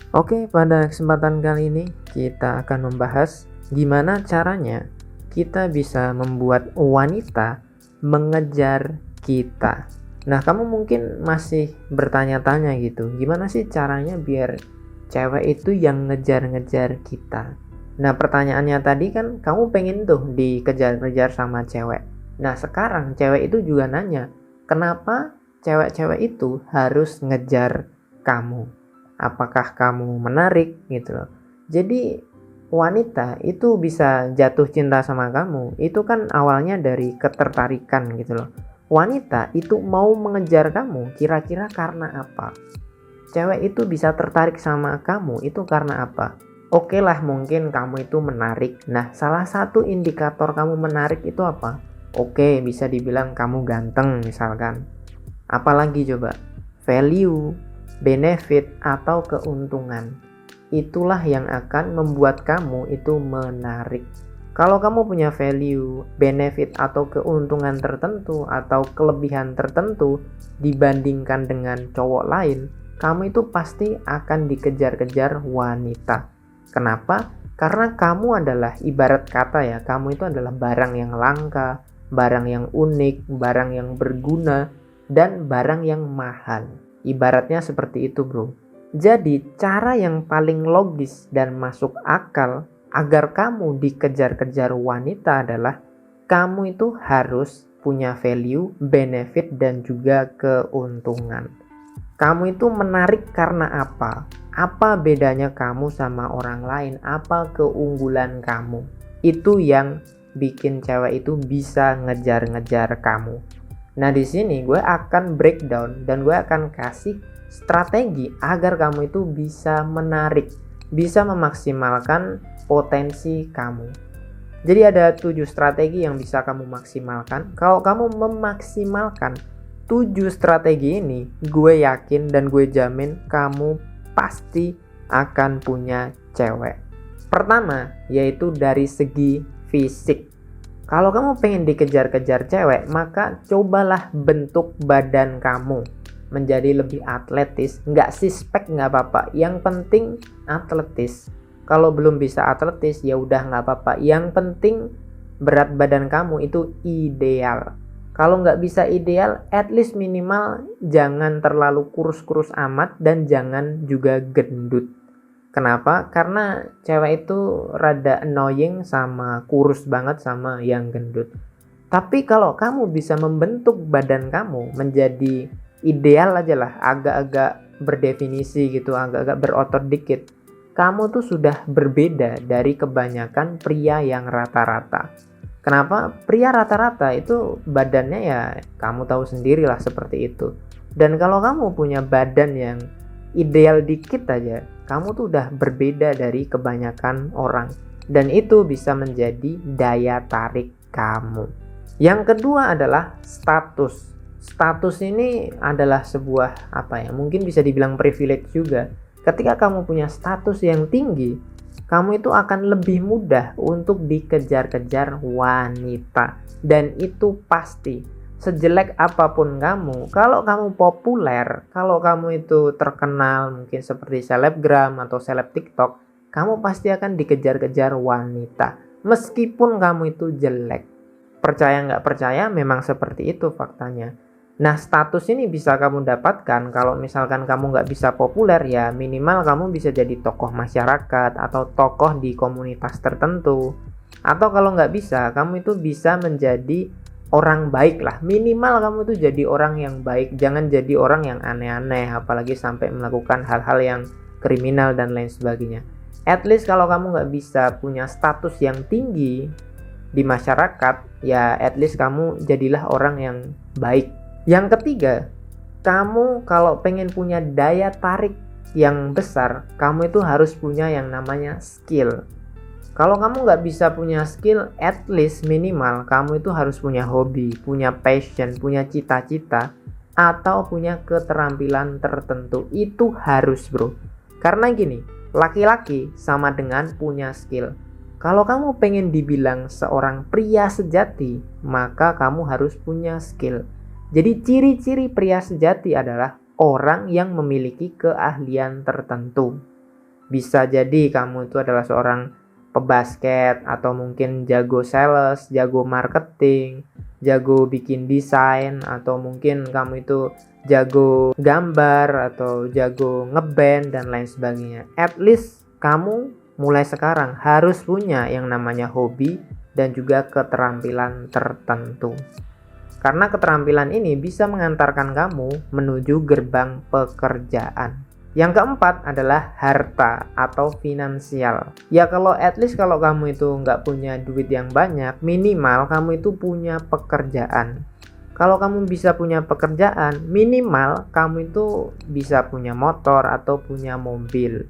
Oke, pada kesempatan kali ini kita akan membahas gimana caranya kita bisa membuat wanita mengejar kita. Nah, kamu mungkin masih bertanya-tanya gitu, gimana sih caranya biar cewek itu yang ngejar-ngejar kita? Nah, pertanyaannya tadi kan kamu pengen tuh dikejar-kejar sama cewek. Nah, sekarang cewek itu juga nanya, kenapa cewek-cewek itu harus ngejar kamu? Apakah kamu menarik gitu loh. Jadi wanita itu bisa jatuh cinta sama kamu itu kan awalnya dari ketertarikan gitu loh. Wanita itu mau mengejar kamu kira-kira karena apa? Cewek itu bisa tertarik sama kamu itu karena apa? Oke lah, mungkin kamu itu menarik. Nah, salah satu indikator kamu menarik itu apa? Oke, bisa dibilang kamu ganteng misalkan. Apalagi coba? Value, benefit, atau keuntungan. Itulah yang akan membuat kamu itu menarik. Kalau kamu punya value, benefit, atau keuntungan tertentu atau kelebihan tertentu dibandingkan dengan cowok lain, kamu itu pasti akan dikejar-kejar wanita. Kenapa? Karena kamu adalah, ibarat kata ya, kamu itu adalah barang yang langka, barang yang unik, barang yang berguna, dan barang yang mahal. Ibaratnya seperti itu, bro. Jadi cara yang paling logis dan masuk akal agar kamu dikejar-kejar wanita adalah kamu itu harus punya value, benefit, dan juga keuntungan. Kamu itu menarik karena apa? Apa bedanya kamu sama orang lain? Apa keunggulan kamu? Itu yang bikin cewek itu bisa ngejar-ngejar kamu. Nah, di sini gue akan breakdown dan gue akan kasih strategi agar kamu itu bisa menarik, bisa memaksimalkan potensi kamu. Jadi ada 7 strategi yang bisa kamu maksimalkan. Kalau kamu memaksimalkan 7 strategi ini, gue yakin dan gue jamin kamu pasti akan punya cewek. Pertama, yaitu dari segi fisik. Kalau kamu pengen dikejar-kejar cewek, maka cobalah bentuk badan kamu menjadi lebih atletis. Nggak six-pack nggak apa-apa, yang penting atletis. Kalau belum bisa atletis, ya udah nggak apa-apa. Yang penting berat badan kamu itu ideal. Kalau nggak bisa ideal, at least minimal jangan terlalu kurus-kurus amat dan jangan juga gendut. Kenapa? Karena cewek itu rada annoying sama kurus banget sama yang gendut. Tapi kalau kamu bisa membentuk badan kamu menjadi ideal aja lah, agak-agak berdefinisi gitu, agak-agak berotot dikit, kamu tuh sudah berbeda dari kebanyakan pria yang rata-rata. Kenapa? Pria rata-rata itu badannya ya kamu tahu sendirilah seperti itu. Dan kalau kamu punya badan yang ideal dikit aja, kamu tuh udah berbeda dari kebanyakan orang. Dan itu bisa menjadi daya tarik kamu. Yang kedua adalah status. Status ini adalah sebuah mungkin bisa dibilang privilege juga. Ketika kamu punya status yang tinggi, kamu itu akan lebih mudah untuk dikejar-kejar wanita. Dan itu pasti. Sejelek apapun kamu, kalau kamu populer, kalau kamu itu terkenal mungkin seperti selebgram atau seleb TikTok, kamu pasti akan dikejar-kejar wanita meskipun kamu itu jelek. Percaya nggak percaya, memang seperti itu faktanya. Nah, status ini bisa kamu dapatkan kalau misalkan kamu nggak bisa populer, ya minimal kamu bisa jadi tokoh masyarakat atau tokoh di komunitas tertentu. Atau kalau nggak bisa, kamu itu bisa menjadi orang baik lah. Minimal kamu tuh jadi orang yang baik, jangan jadi orang yang aneh-aneh, apalagi sampai melakukan hal-hal yang kriminal dan lain sebagainya. At least kalau kamu nggak bisa punya status yang tinggi di masyarakat, ya at least kamu jadilah orang yang baik. Yang ketiga, kamu kalau pengen punya daya tarik yang besar, kamu itu harus punya yang namanya skill. Kalau kamu nggak bisa punya skill, at least minimal kamu itu harus punya hobi, punya passion, punya cita-cita, atau punya keterampilan tertentu. Itu harus, bro. Karena gini, laki-laki sama dengan punya skill. Kalau kamu pengen dibilang seorang pria sejati, maka kamu harus punya skill. Jadi ciri-ciri pria sejati adalah orang yang memiliki keahlian tertentu. Bisa jadi kamu itu adalah seorang pebasket, atau mungkin jago sales, jago marketing, jago bikin desain, atau mungkin kamu itu jago gambar atau jago ngeband dan lain sebagainya. At least kamu mulai sekarang harus punya yang namanya hobi dan juga keterampilan tertentu. Karena keterampilan ini bisa mengantarkan kamu menuju gerbang pekerjaan. Yang keempat adalah harta atau finansial. Ya kalau at least kalau kamu itu nggak punya duit yang banyak, minimal kamu itu punya pekerjaan. Kalau kamu bisa punya pekerjaan, minimal kamu itu bisa punya motor atau punya mobil.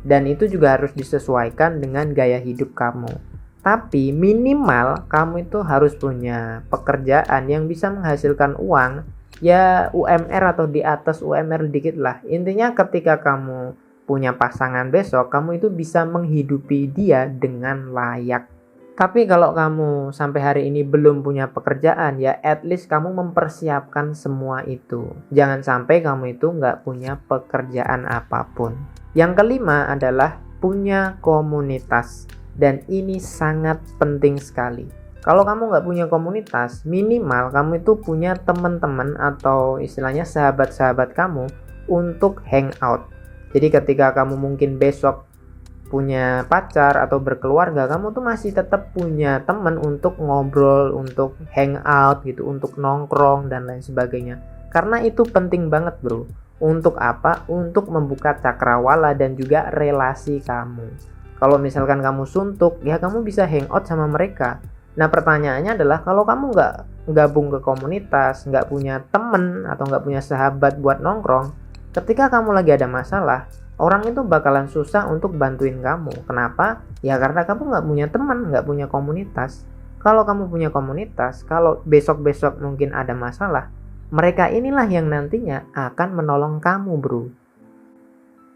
Dan itu juga harus disesuaikan dengan gaya hidup kamu. Tapi minimal kamu itu harus punya pekerjaan yang bisa menghasilkan uang, ya UMR atau di atas UMR dikit lah. Intinya ketika kamu punya pasangan besok, kamu itu bisa menghidupi dia dengan layak. Tapi kalau kamu sampai hari ini belum punya pekerjaan, ya at least kamu mempersiapkan semua itu. Jangan sampai kamu itu nggak punya pekerjaan apapun. Yang kelima adalah punya komunitas. Dan ini sangat penting sekali. Kalau kamu nggak punya komunitas, minimal kamu itu punya teman-teman atau istilahnya sahabat-sahabat kamu untuk hangout. Jadi ketika kamu mungkin besok punya pacar atau berkeluarga, kamu tuh masih tetap punya teman untuk ngobrol, untuk hangout gitu, untuk nongkrong dan lain sebagainya. Karena itu penting banget bro. Untuk apa? Untuk membuka cakrawala dan juga relasi kamu. Kalau misalkan kamu suntuk, ya kamu bisa hangout sama mereka. Nah pertanyaannya adalah kalau kamu nggak gabung ke komunitas, nggak punya temen atau nggak punya sahabat buat nongkrong, ketika kamu lagi ada masalah, orang itu bakalan susah untuk bantuin kamu. Kenapa? Ya karena kamu nggak punya teman, nggak punya komunitas. Kalau kamu punya komunitas, kalau besok-besok mungkin ada masalah, mereka inilah yang nantinya akan menolong kamu bro.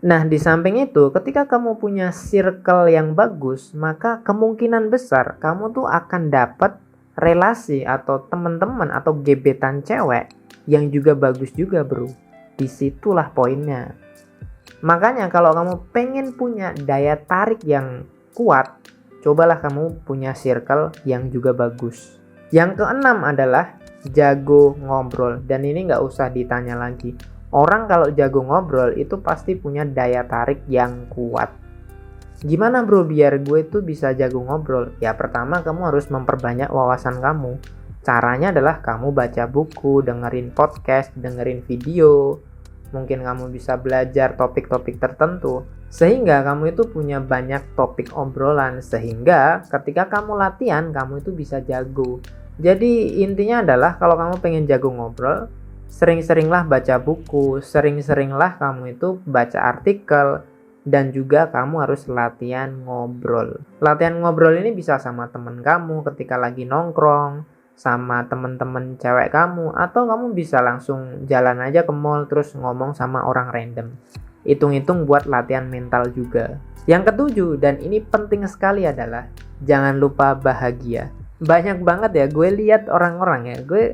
Nah, di samping itu, ketika kamu punya circle yang bagus, maka kemungkinan besar kamu tuh akan dapat relasi atau teman-teman atau gebetan cewek yang juga bagus juga, bro. Disitulah poinnya. Makanya kalau kamu pengen punya daya tarik yang kuat, cobalah kamu punya circle yang juga bagus. Yang keenam adalah jago ngobrol. Dan ini nggak usah ditanya lagi. Orang kalau jago ngobrol itu pasti punya daya tarik yang kuat. Gimana bro biar gue itu bisa jago ngobrol? Ya pertama kamu harus memperbanyak wawasan kamu. Caranya adalah kamu baca buku, dengerin podcast, dengerin video. Mungkin kamu bisa belajar topik-topik tertentu. Sehingga kamu itu punya banyak topik obrolan. Sehingga ketika kamu latihan, kamu itu bisa jago. Jadi intinya adalah kalau kamu pengen jago ngobrol, sering-seringlah baca buku, sering-seringlah kamu itu baca artikel, dan juga kamu harus latihan ngobrol. Latihan ngobrol ini bisa sama temen kamu ketika lagi nongkrong, sama temen-temen cewek kamu, atau kamu bisa langsung jalan aja ke mall terus ngomong sama orang random. Hitung-hitung buat latihan mental juga. Yang ketujuh, dan ini penting sekali adalah jangan lupa bahagia. Banyak banget ya gue lihat orang-orang ya, gue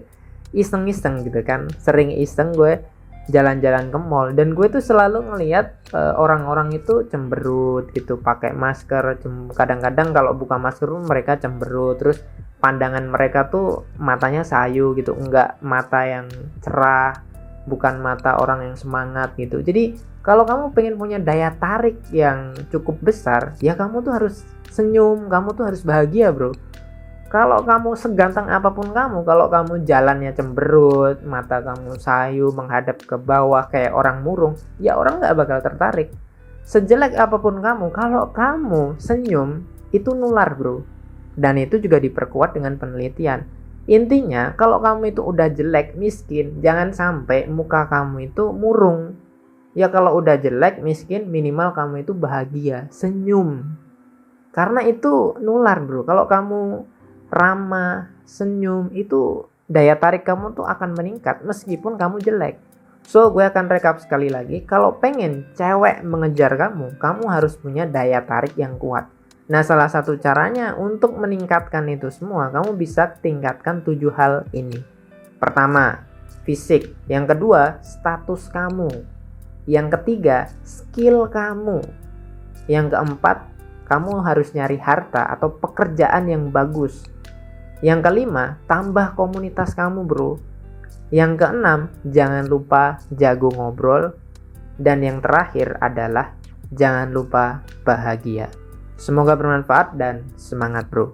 iseng-iseng gitu kan, sering iseng gue jalan-jalan ke mall, dan gue tuh selalu ngelihat orang-orang itu cemberut gitu pakai masker. Kadang-kadang kalau buka masker mereka cemberut, terus pandangan mereka tuh matanya sayu gitu, enggak mata yang cerah, bukan mata orang yang semangat gitu. Jadi kalau kamu pengen punya daya tarik yang cukup besar, ya kamu tuh harus senyum, kamu tuh harus bahagia bro. Kalau kamu seganteng apapun kamu, kalau kamu jalannya cemberut, mata kamu sayu menghadap ke bawah kayak orang murung, ya orang nggak bakal tertarik. Sejelek apapun kamu, kalau kamu senyum, itu nular bro. Dan itu juga diperkuat dengan penelitian. Intinya, kalau kamu itu udah jelek, miskin, jangan sampai muka kamu itu murung. Ya kalau udah jelek, miskin, minimal kamu itu bahagia, senyum. Karena itu nular bro. Kalau kamu ramah, senyum, itu daya tarik kamu tuh akan meningkat meskipun kamu jelek. So gue akan rekap sekali lagi. Kalau pengen cewek mengejar kamu, kamu harus punya daya tarik yang kuat. Nah salah satu caranya untuk meningkatkan itu semua, kamu bisa tingkatkan 7 hal ini. Pertama, fisik. Yang kedua, status kamu. Yang ketiga, skill kamu. Yang keempat, kamu harus nyari harta atau pekerjaan yang bagus. Yang kelima, tambah komunitas kamu, bro. Yang keenam, jangan lupa jago ngobrol. Dan yang terakhir adalah jangan lupa bahagia. Semoga bermanfaat dan semangat, bro.